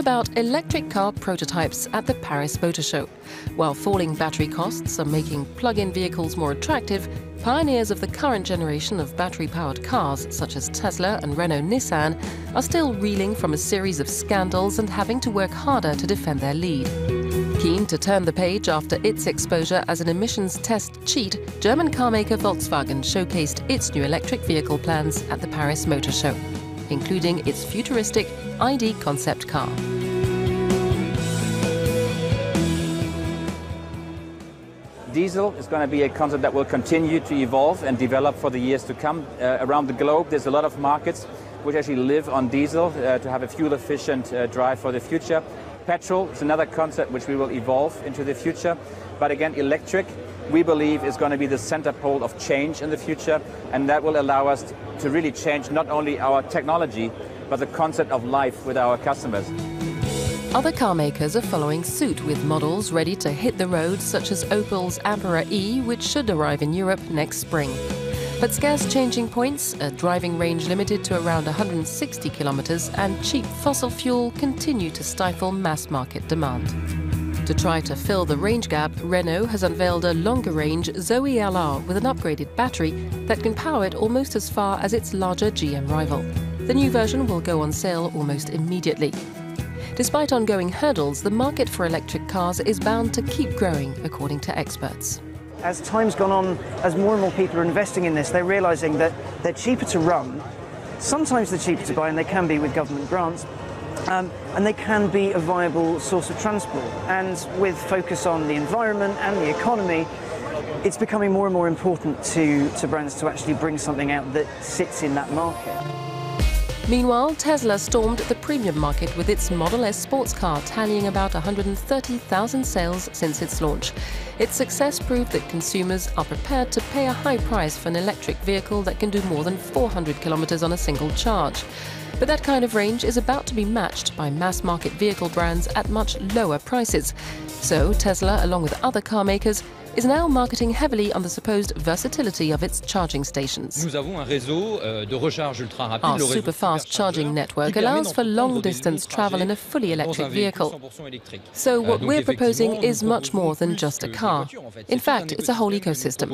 about electric car prototypes at the Paris Motor Show. While falling battery costs are making plug-in vehicles more attractive, pioneers of the current generation of battery-powered cars, such as Tesla and Renault-Nissan, are still reeling from a series of scandals and having to work harder to defend their lead. Keen to turn the page after its exposure as an emissions test cheat, German carmaker Volkswagen showcased its new electric vehicle plans at the Paris Motor Show, including its futuristic ID concept car. Diesel is going to be a concept that will continue to evolve and develop for the years to come. Around the globe, there's a lot of markets which actually live on diesel to have a fuel-efficient drive for the future. Petrol is another concept which we will evolve into the future. But again, electric, we believe, is going to be the center pole of change in the future, and that will allow us to really change not only our technology, but the concept of life with our customers. Other car makers are following suit with models ready to hit the road, such as Opel's Ampera E, which should arrive in Europe next spring. But scarce changing points, a driving range limited to around 160 kilometers, and cheap fossil fuel continue to stifle mass-market demand. To try to fill the range gap, Renault has unveiled a longer-range Zoe LR with an upgraded battery that can power it almost as far as its larger GM rival. The new version will go on sale almost immediately. Despite ongoing hurdles, the market for electric cars is bound to keep growing, according to experts. As time's gone on, as more and more people are investing in this, they're realising that they're cheaper to run. Sometimes they're cheaper to buy, and they can be with government grants, and they can be a viable source of transport. And with focus on the environment and the economy, it's becoming more and more important to brands to actually bring something out that sits in that market. Meanwhile, Tesla stormed the premium market with its Model S sports car, tallying about 130,000 sales since its launch. Its success proved that consumers are prepared to pay a high price for an electric vehicle that can do more than 400 kilometers on a single charge. But that kind of range is about to be matched by mass-market vehicle brands at much lower prices. So Tesla, along with other car makers, is now marketing heavily on the supposed versatility of its charging stations. Our super-fast charging network allows for long-distance travel in a fully electric vehicle. So what we're proposing is much more than just a car. In fact, it's a whole ecosystem.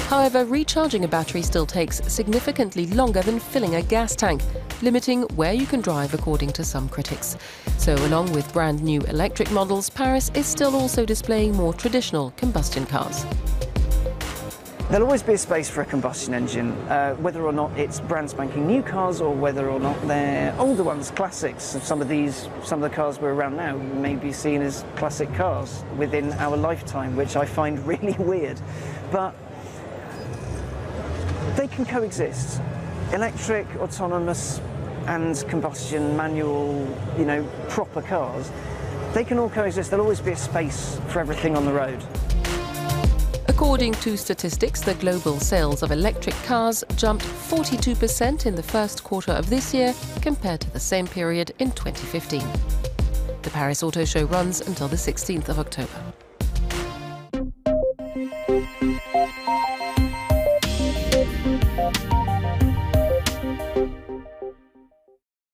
However, recharging a battery still takes significantly longer than filling a gas tank, limiting where you can drive according to some critics. So along with brand new electric models, Paris is still also displaying more traditional combustion cars. There'll always be a space for a combustion engine, whether or not it's brand spanking new cars or whether or not they're older ones, classics. Some of the cars we're around now may be seen as classic cars within our lifetime, which I find really weird. But they can coexist. Electric, autonomous, and combustion, manual, proper cars, they can all coexist. There'll always be a space for everything on the road. According to statistics, the global sales of electric cars jumped 42% in the first quarter of this year compared to the same period in 2015. The Paris Auto Show runs until the 16th of October.